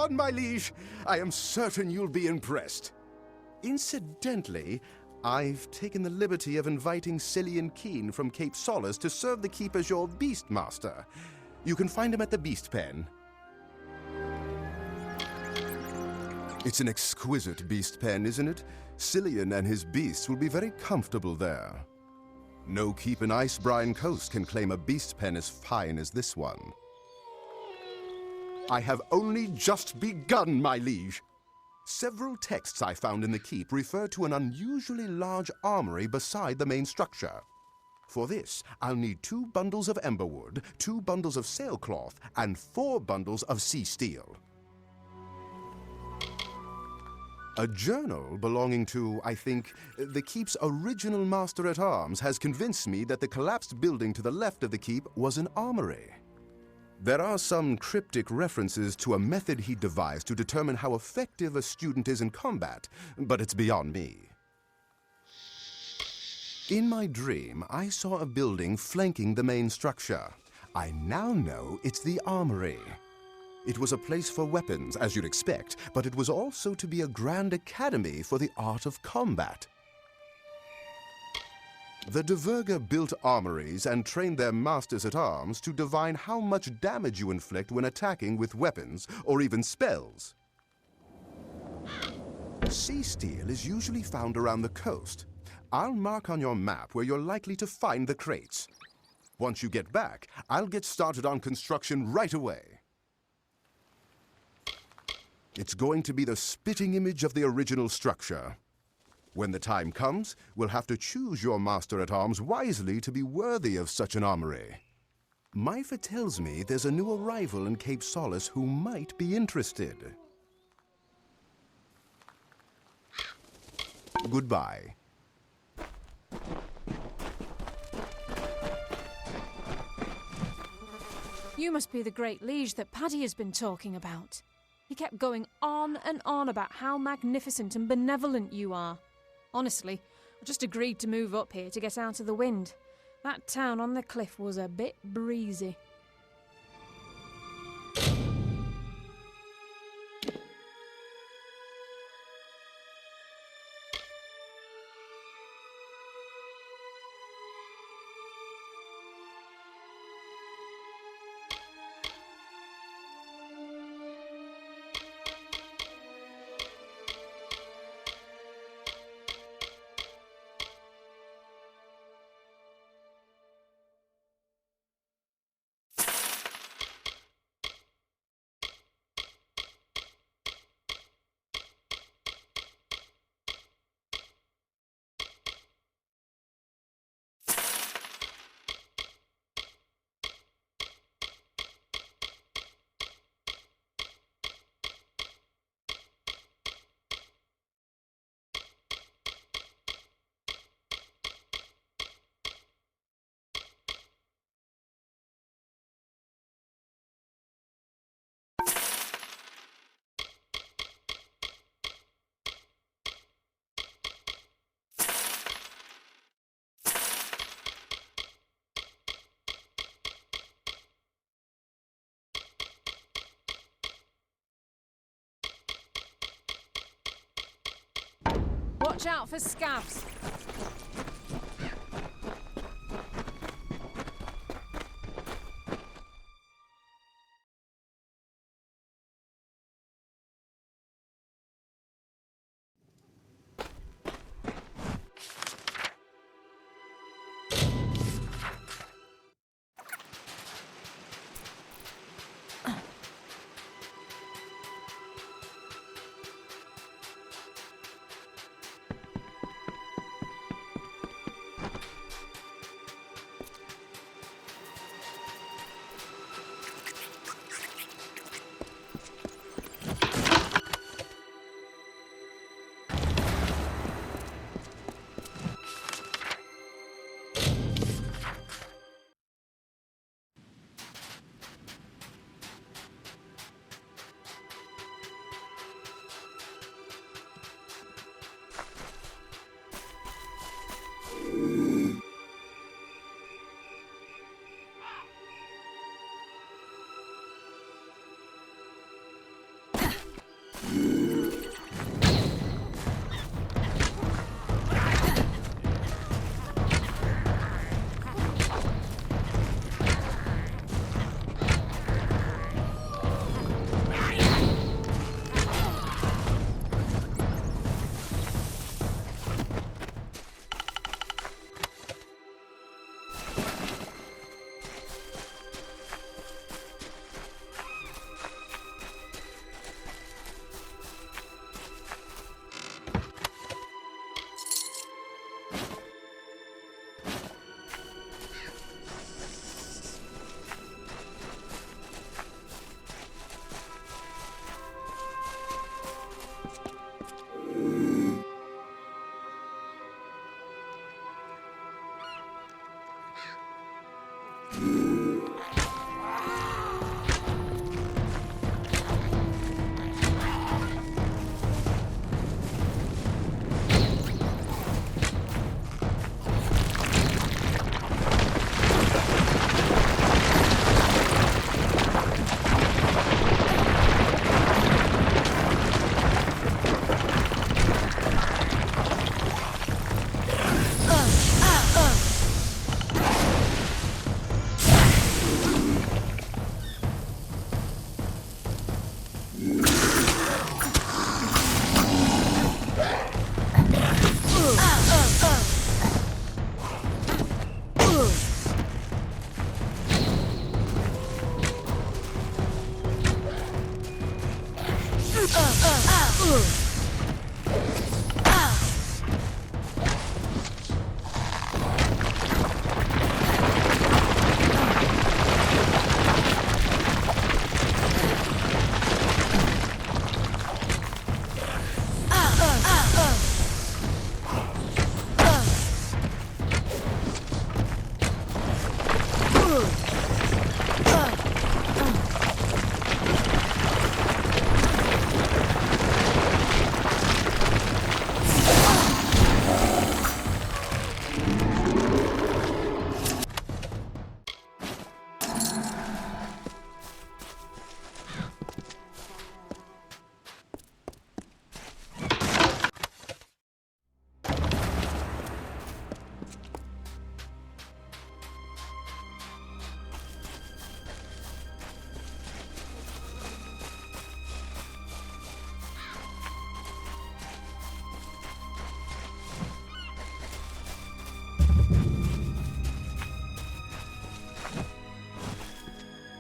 on, my liege. I am certain you'll be impressed. Incidentally, I've taken the liberty of inviting Cillian Keen from Cape Solace to serve the keep as your beast master. You can find him at the Beast Pen. It's an exquisite beast pen, isn't it? Cillian and his beasts will be very comfortable there. No keep in Icebrine Coast can claim a beast pen as fine as this one. I have only just begun, my liege. Several texts I found in the keep refer to an unusually large armory beside the main structure. For this, I'll need 2 bundles of emberwood, 2 bundles of sailcloth, and 4 bundles of sea steel. A journal belonging to, I think, the keep's original master-at-arms has convinced me that the collapsed building to the left of the keep was an armory. There are some cryptic references to a method he devised to determine how effective a student is in combat, but it's beyond me. In my dream, I saw a building flanking the main structure. I now know it's the Armoury. It was a place for weapons, as you'd expect, but it was also to be a grand academy for the art of combat. The Diverga built armories and trained their masters-at-arms to divine how much damage you inflict when attacking with weapons or even spells. Sea steel is usually found around the coast. I'll mark on your map where you're likely to find the crates. Once you get back, I'll get started on construction right away. It's going to be the spitting image of the original structure. When the time comes, we'll have to choose your master-at-arms wisely to be worthy of such an armory. Myfa tells me there's a new arrival in Cape Solace who might be interested. Goodbye. You must be the great liege that Paddy has been talking about. He kept going on and on about how magnificent and benevolent you are. Honestly, I just agreed to move up here to get out of the wind. That town on the cliff was a bit breezy. Watch out for scabs.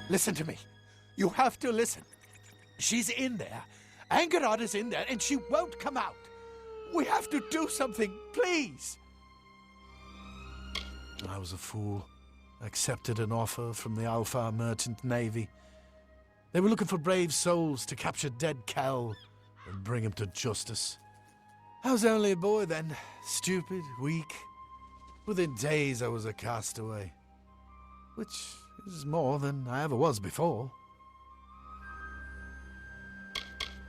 Listen to me. You have to listen. She's in there. Angarad is in there, and she won't come out. We have to do something, please. I was a fool. I accepted an offer from the Alpha Merchant Navy. They were looking for brave souls to capture dead Cal and bring him to justice. I was only a boy then, stupid, weak. Within days I was a castaway, which is more than I ever was before.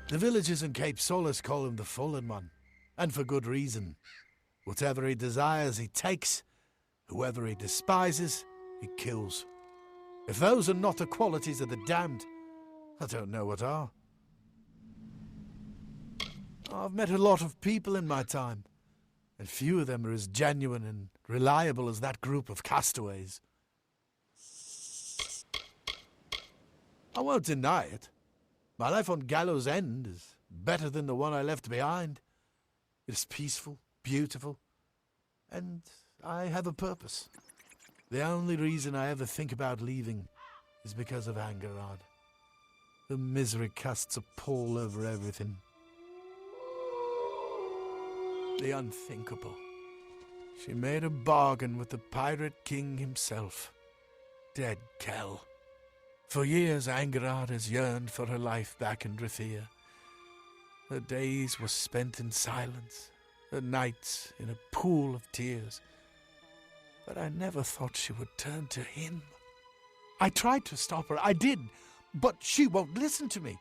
The villagers in Cape Solace call him the Fallen One, and for good reason. Whatever he desires, he takes. Whoever he despises, he kills. If those are not the qualities of the damned, I don't know what are. I've met a lot of people in my time, and few of them are as genuine and reliable as that group of castaways. I won't deny it. My life on Gallows End is better than the one I left behind. It is peaceful, beautiful, and I have a purpose. The only reason I ever think about leaving is because of Angarad. The misery casts a pall over everything. The unthinkable. She made a bargain with the Pirate King himself. Dead Kel. For years, Angarad has yearned for her life back in Drithia. Her days were spent in silence, her nights in a pool of tears. But I never thought she would turn to him. I tried to stop her, I did, but she won't listen to me.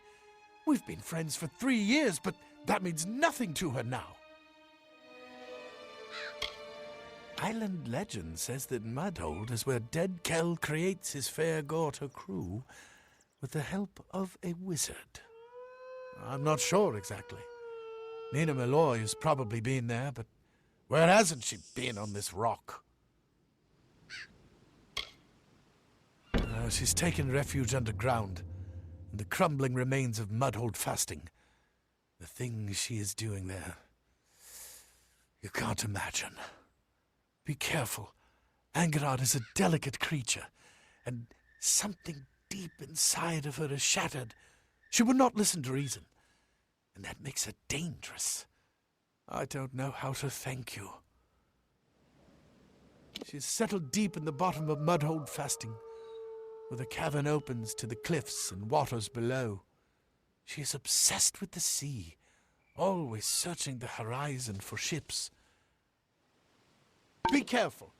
We've been friends for 3 years, but that means nothing to her now. Island legend says that Mudhold is where dead Kel creates his fair Gorta crew with the help of a wizard. I'm not sure exactly. Nina Malloy has probably been there, but where hasn't she been on this rock? She's taken refuge underground in the crumbling remains of Mudhold fasting. The things she is doing there, you can't imagine. Be careful. Angarad is a delicate creature, and something deep inside of her is shattered. She would not listen to reason, and that makes her dangerous. I don't know how to thank you. She's settled deep in the bottom of Mudhold fasting, where the cavern opens to the cliffs and waters below. She is obsessed with the sea, always searching the horizon for ships. Be careful.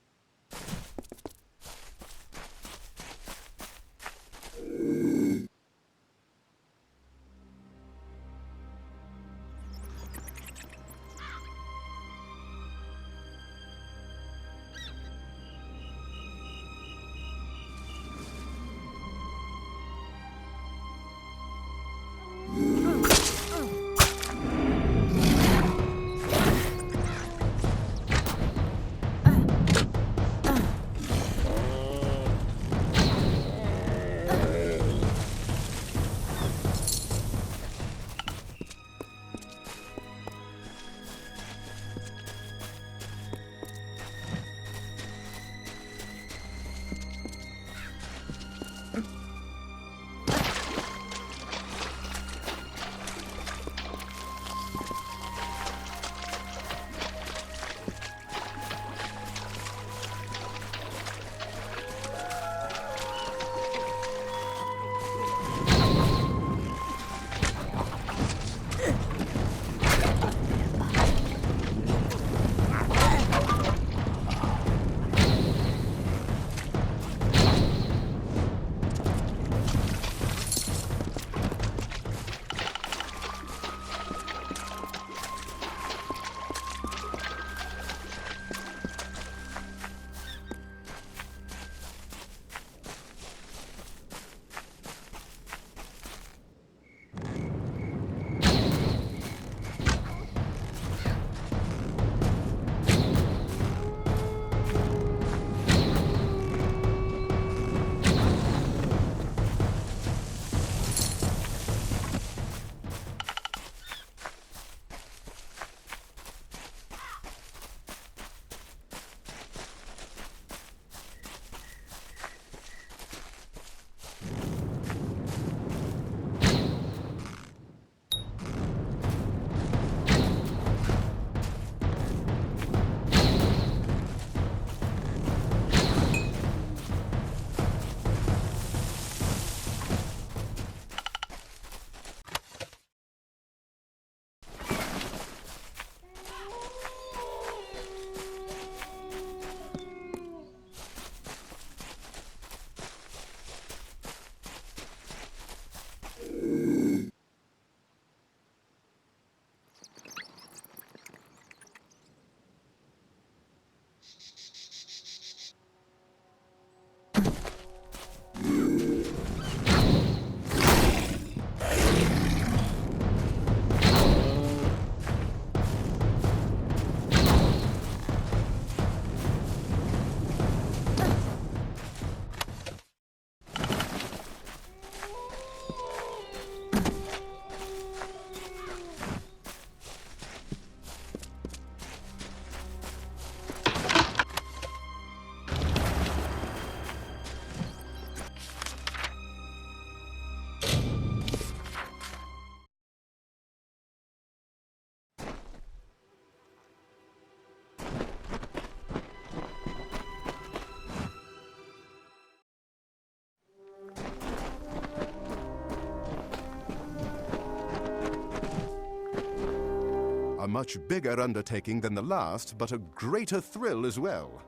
much bigger undertaking than the last, but a greater thrill as well.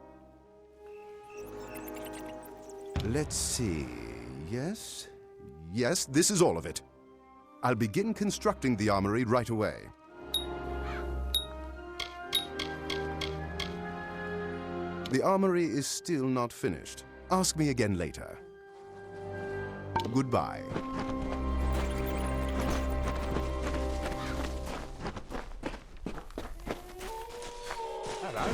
Let's see. Yes? Yes, this is all of it. I'll begin constructing the armory right away. The armory is still not finished. Ask me again later. Goodbye. Hello.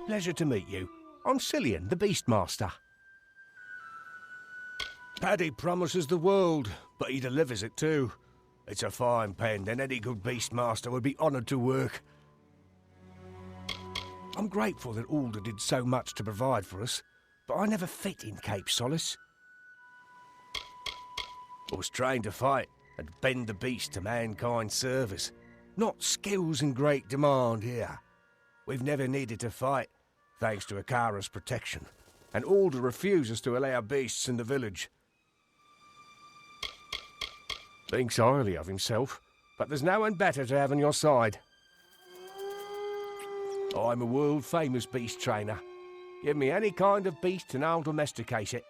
Pleasure to meet you. I'm Cillian, the Beastmaster. Paddy promises the world, but he delivers it too. It's a fine pen, and any good Beastmaster would be honoured to work. I'm grateful that Alder did so much to provide for us, but I never fit in Cape Solace. I was trained to fight and bend the beast to mankind's service. Not skills in great demand here. We've never needed to fight, thanks to Akara's protection, and Alder refuses to allow beasts in the village. Thinks highly of himself, but there's no one better to have on your side. I'm a world-famous beast trainer. Give me any kind of beast and I'll domesticate it.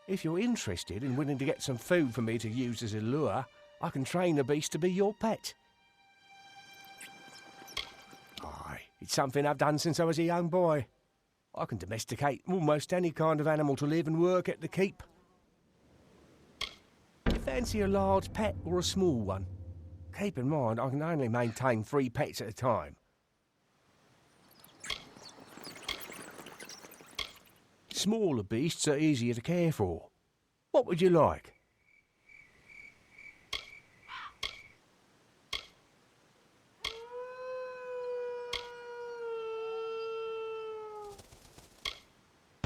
If you're interested and willing to get some food for me to use as a lure, I can train a beast to be your pet. Aye, it's something I've done since I was a young boy. I can domesticate almost any kind of animal to live and work at the keep. Fancy a large pet or a small one? Keep in mind, I can only maintain 3 pets at a time. Smaller beasts are easier to care for. What would you like?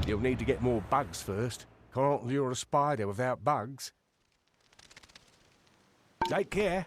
You'll need to get more bugs first. Can't lure a spider without bugs. Take care.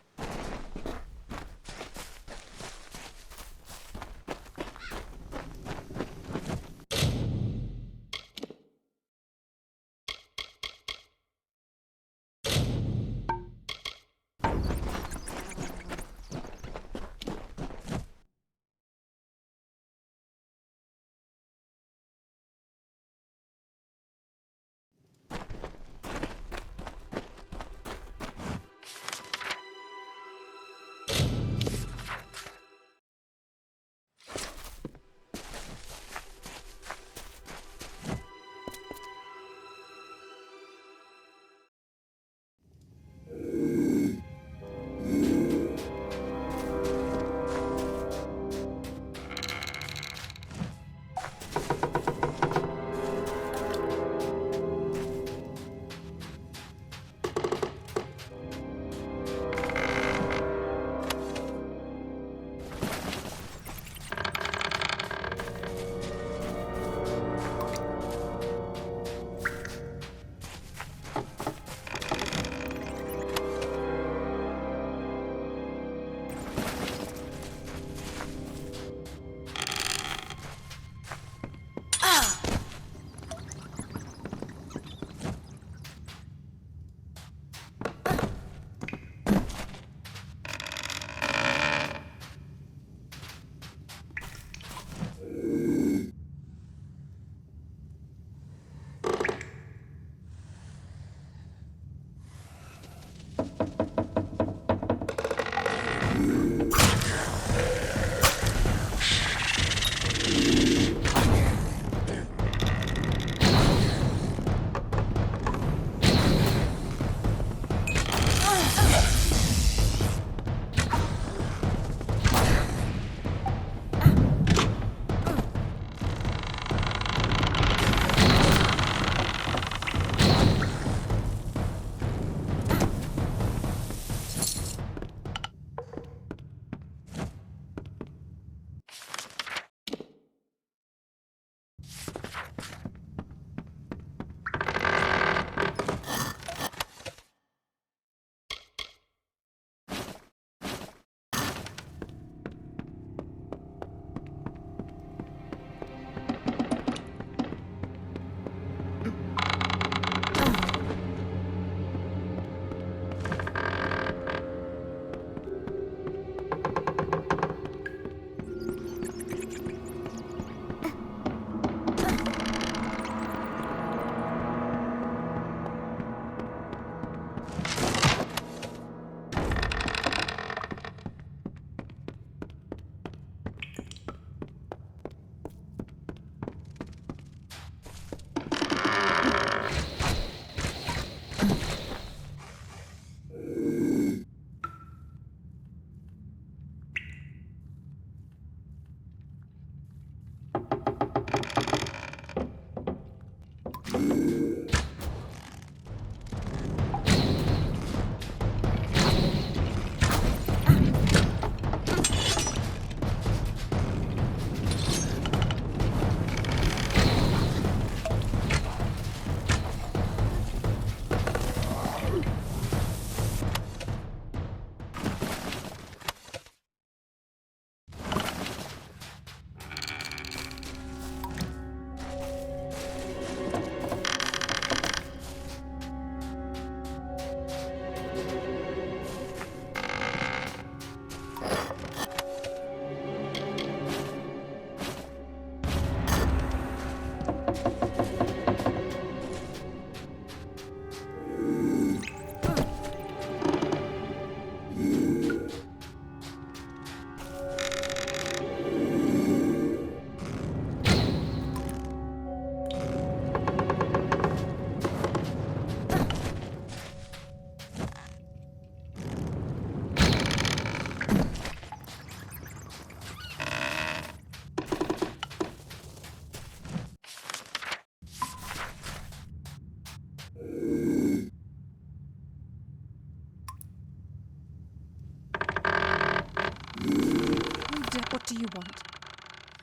do you want?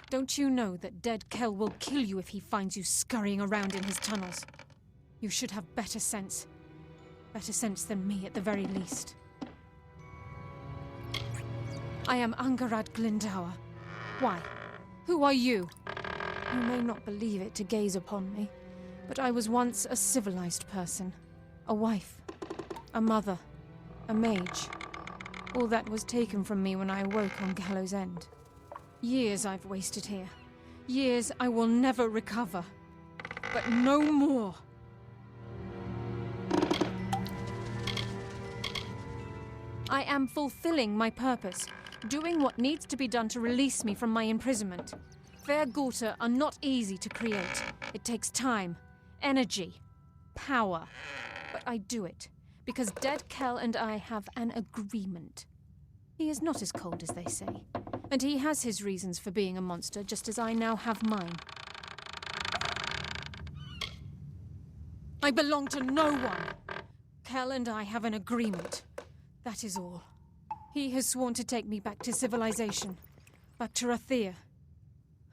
Don't you know that dead Kell will kill you if he finds you scurrying around in his tunnels? You should have better sense. Better sense than me, at the very least. I am Angarad Glindower. Why? Who are you? You may not believe it to gaze upon me, but I was once a civilized person. A wife. A mother. A mage. All that was taken from me when I awoke on Gallows End. Years I've wasted here. Years I will never recover. But no more. I am fulfilling my purpose, doing what needs to be done to release me from my imprisonment. Fair Gorta are not easy to create. It takes time, energy, power. But I do it, because dead Kell and I have an agreement. He is not as cold as they say, and he has his reasons for being a monster, just as I now have mine. I belong to no one. Kell and I have an agreement. That is all. He has sworn to take me back to civilization, back to Rathir.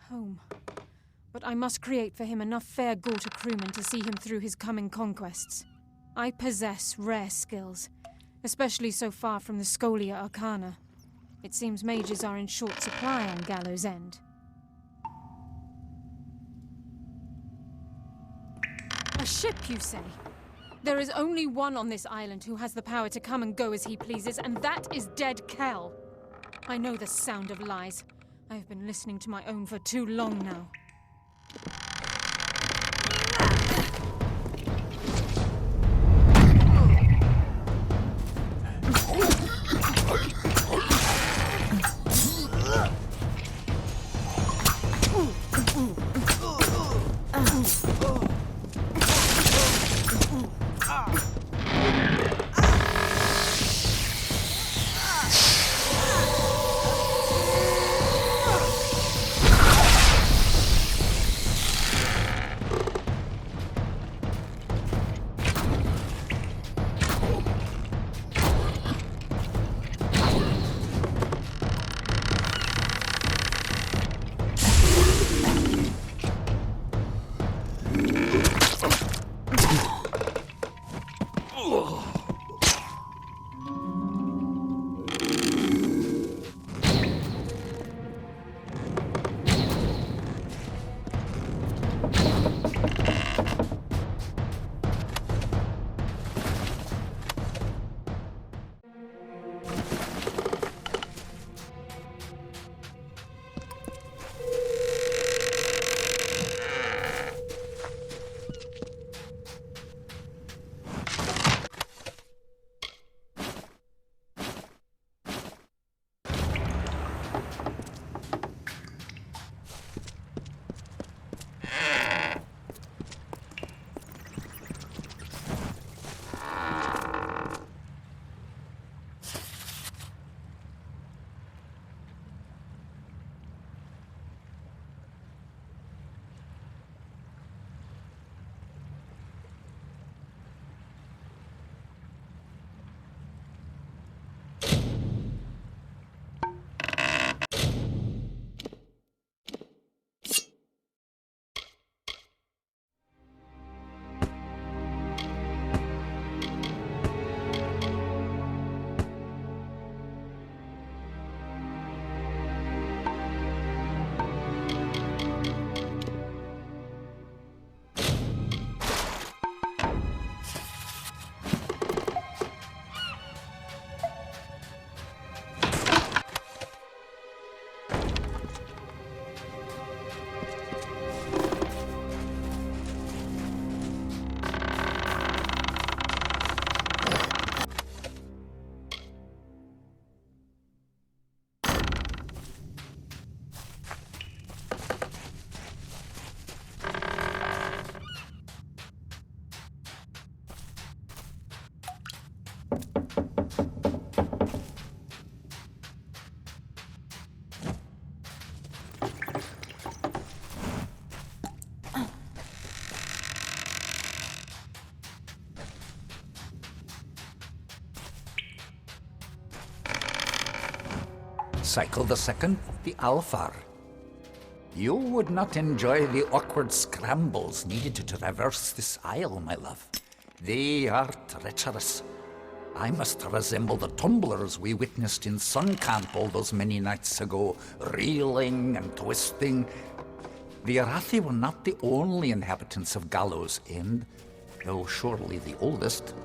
Home. But I must create for him enough fair Gorta crewmen to see him through his coming conquests. I possess rare skills, especially so far from the Scholia Arcana. It seems mages are in short supply on Gallows End. A ship, you say? There is only one on this island who has the power to come and go as he pleases, and that is dead Kell. I know the sound of lies. I have been listening to my own for too long now. Cycle the second, the Alfar. You would not enjoy the awkward scrambles needed to traverse this isle, my love. They are treacherous. I must resemble the tumblers we witnessed in Sun Camp all those many nights ago, reeling and twisting. The Arathi were not the only inhabitants of Gallows End, though surely the oldest.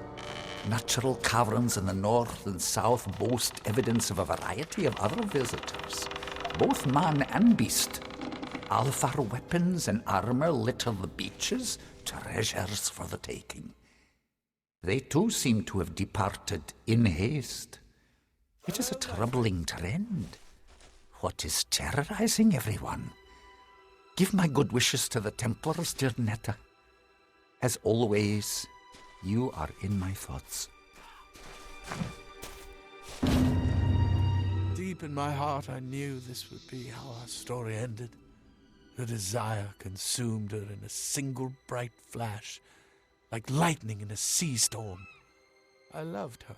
Natural caverns in the north and south boast evidence of a variety of other visitors, both man and beast. Alfar weapons and armor litter the beaches, treasures for the taking. They too seem to have departed in haste. It is a troubling trend. What is terrorizing everyone? Give my good wishes to the Templars, dear Netta. As always, you are in my thoughts. Deep in my heart, I knew this would be how our story ended. Her desire consumed her in a single bright flash, like lightning in a sea storm. I loved her.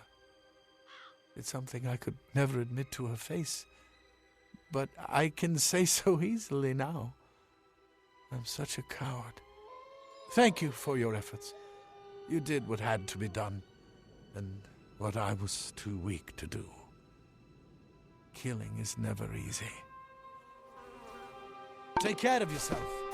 It's something I could never admit to her face, but I can say so easily now. I'm such a coward. Thank you for your efforts. You did what had to be done, and what I was too weak to do. Killing is never easy. Take care of yourself.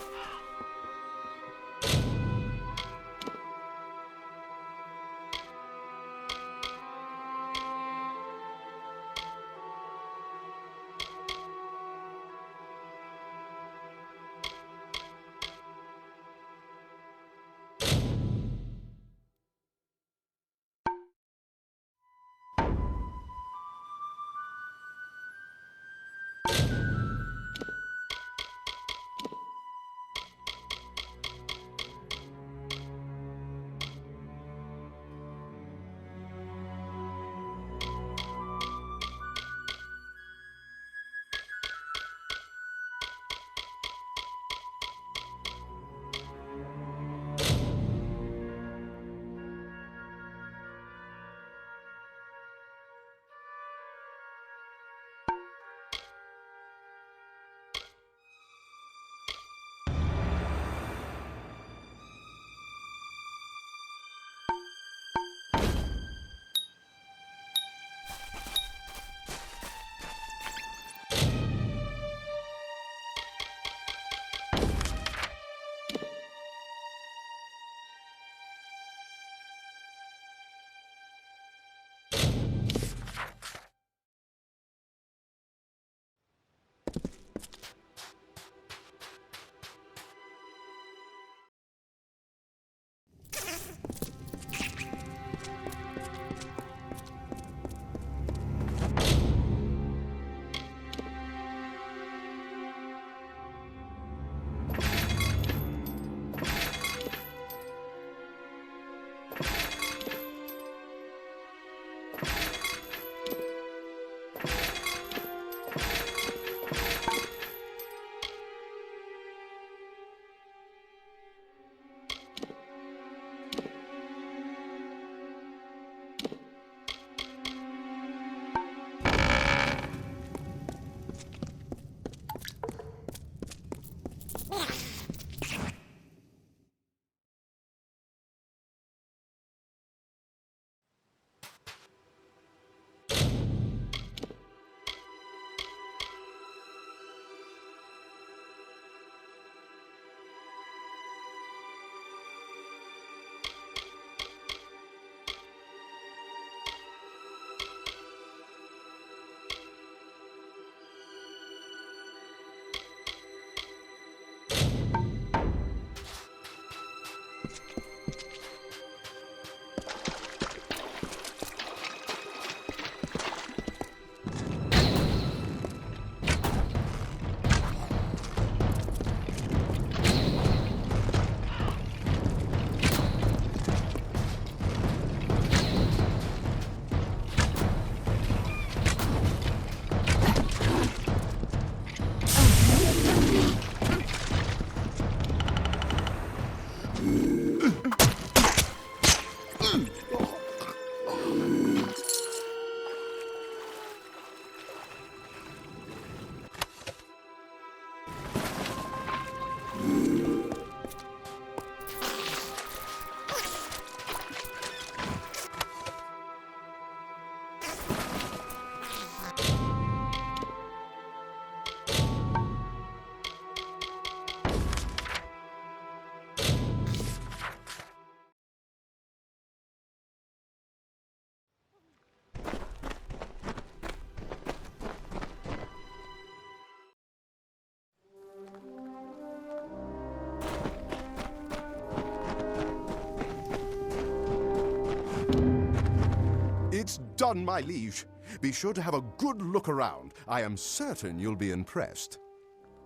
It's done, my liege. Be sure to have a good look around. I am certain you'll be impressed.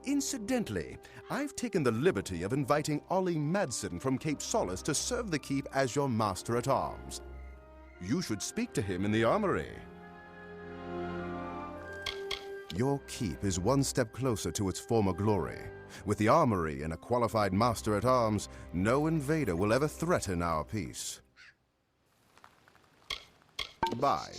Incidentally, I've taken the liberty of inviting Ollie Madsen from Cape Solace to serve the keep as your master-at-arms. You should speak to him in the armory. Your keep is one step closer to its former glory. With the armory and a qualified master-at-arms, no invader will ever threaten our peace. Bye.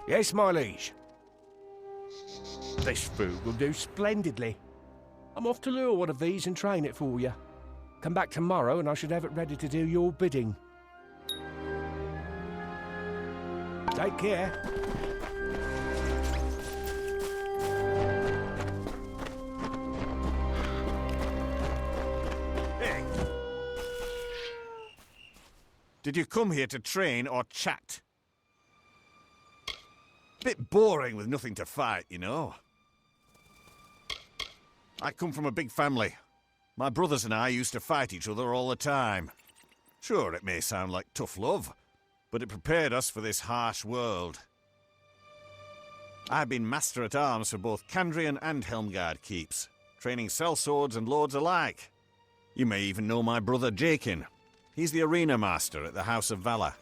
Yes, my liege. This food will do splendidly. I'm off to lure one of these and train it for you. Come back tomorrow and I should have it ready to do your bidding. Take care. Hey. Did you come here to train or chat? Bit boring with nothing to fight, you know. I come from a big family. My brothers and I used to fight each other all the time. Sure, it may sound like tough love, but it prepared us for this harsh world. I've been master-at-arms for both Candrian and Helmgard keeps, training sellswords and lords alike. You may even know my brother Jakin. He's the arena master at the House of Valor.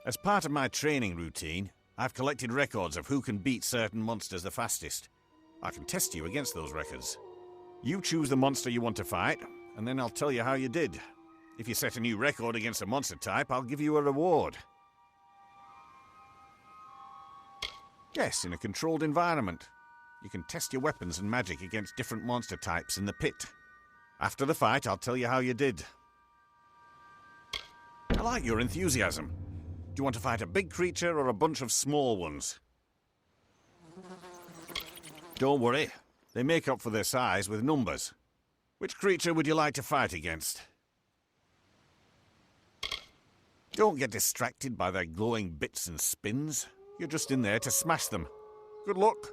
As part of my training routine, I've collected records of who can beat certain monsters the fastest. I can test you against those records. You choose the monster you want to fight, and then I'll tell you how you did. If you set a new record against a monster type, I'll give you a reward. Yes, in a controlled environment. You can test your weapons and magic against different monster types in the pit. After the fight, I'll tell you how you did. I like your enthusiasm. Do you want to fight a big creature or a bunch of small ones? Don't worry. They make up for their size with numbers. Which creature would you like to fight against? Don't get distracted by their glowing bits and spins. You're just in there to smash them. Good luck.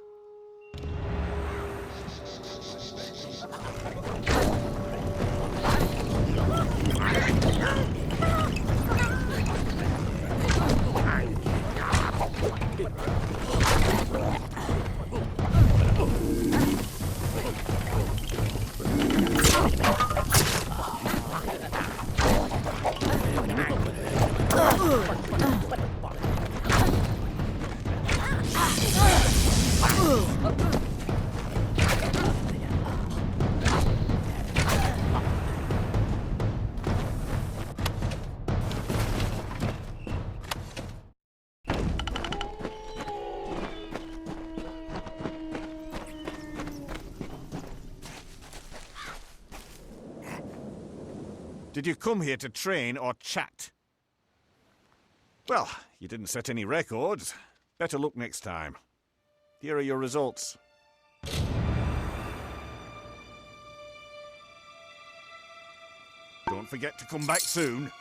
Did you come here to train or chat? Well, you didn't set any records. Better luck next time. Here are your results. Don't forget to come back soon.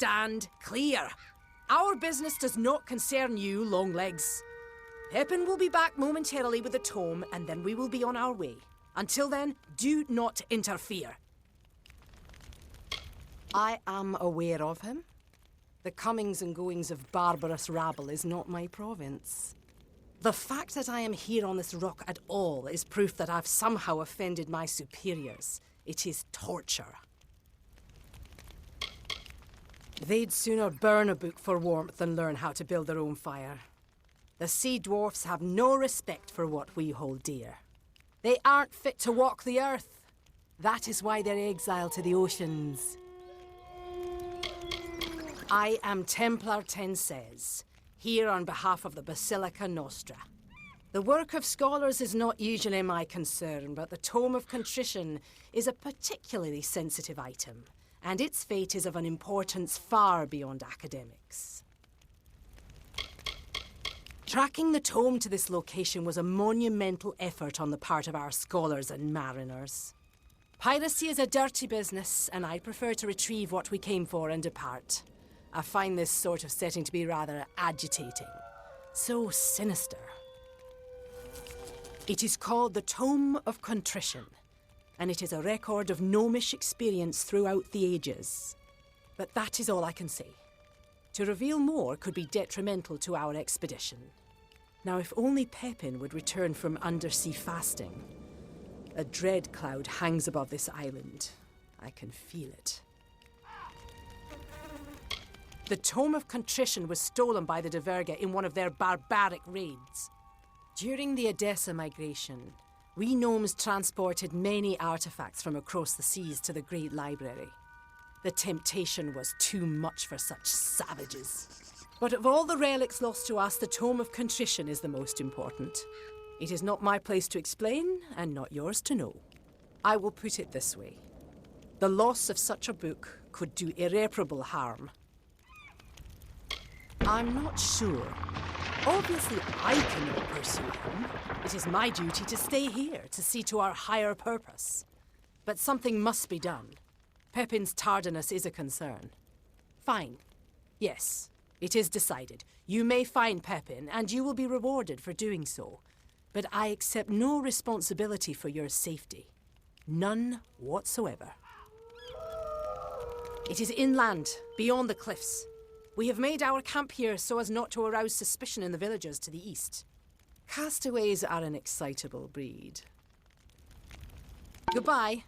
Stand clear. Our business does not concern you, Longlegs. Pepin will be back momentarily with the tome, and then we will be on our way. Until then, do not interfere. I am aware of him. The comings and goings of barbarous rabble is not my province. The fact that I am here on this rock at all is proof that I've somehow offended my superiors. It is torture. They'd sooner burn a book for warmth than learn how to build their own fire. The sea dwarfs have no respect for what we hold dear. They aren't fit to walk the earth. That is why they're exiled to the oceans. I am Templar Tenses, here on behalf of the Basilica Nostra. The work of scholars is not usually my concern, but the Tome of Contrition is a particularly sensitive item, and its fate is of an importance far beyond academics. Tracking the tome to this location was a monumental effort on the part of our scholars and mariners. Piracy is a dirty business, and I prefer to retrieve what we came for and depart. I find this sort of setting to be rather agitating. So sinister. It is called the Tome of Contrition, and it is a record of gnomish experience throughout the ages. But that is all I can say. To reveal more could be detrimental to our expedition. Now, if only Pepin would return from undersea fasting. A dread cloud hangs above this island. I can feel it. The Tome of Contrition was stolen by the Diverga in one of their barbaric raids. During the Edessa migration, we gnomes transported many artifacts from across the seas to the Great Library. The temptation was too much for such savages. But of all the relics lost to us, the Tome of Contrition is the most important. It is not my place to explain, and not yours to know. I will put it this way. The loss of such a book could do irreparable harm. I'm not sure. Obviously, I cannot pursue him. It is my duty to stay here, to see to our higher purpose. But something must be done. Pepin's tardiness is a concern. Fine. Yes, it is decided. You may find Pepin, and you will be rewarded for doing so. But I accept no responsibility for your safety. None whatsoever. It is inland, beyond the cliffs. We have made our camp here so as not to arouse suspicion in the villagers to the east. Castaways are an excitable breed. Goodbye.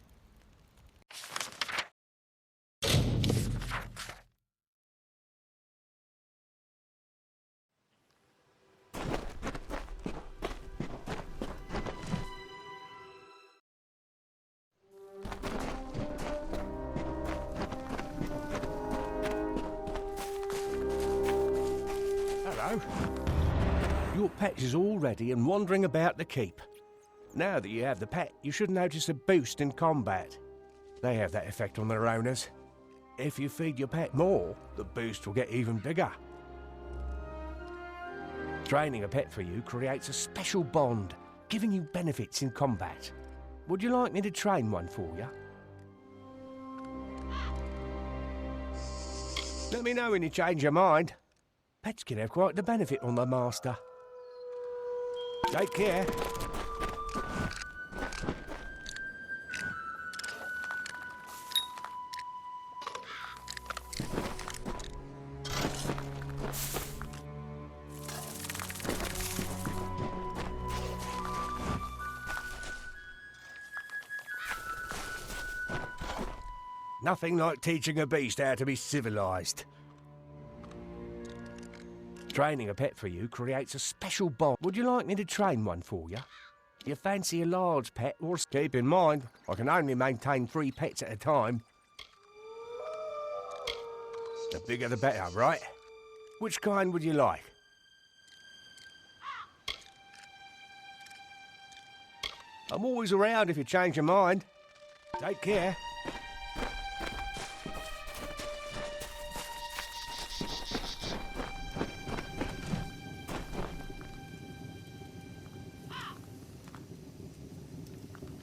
Your pet is all ready and wandering about the keep. Now that you have the pet, you should notice a boost in combat. They have that effect on their owners. If you feed your pet more, the boost will get even bigger. Training a pet for you creates a special bond, giving you benefits in combat. Would you like me to train one for you? Let me know when you change your mind. Pets can have quite the benefit on the master. Take care. Nothing like teaching a beast how to be civilized. Training a pet for you creates a special bond. Would you like me to train one for you? You fancy a large pet, or keep in mind, I can only maintain 3 pets at a time. The bigger the better, right? Which kind would you like? I'm always around if you change your mind. Take care.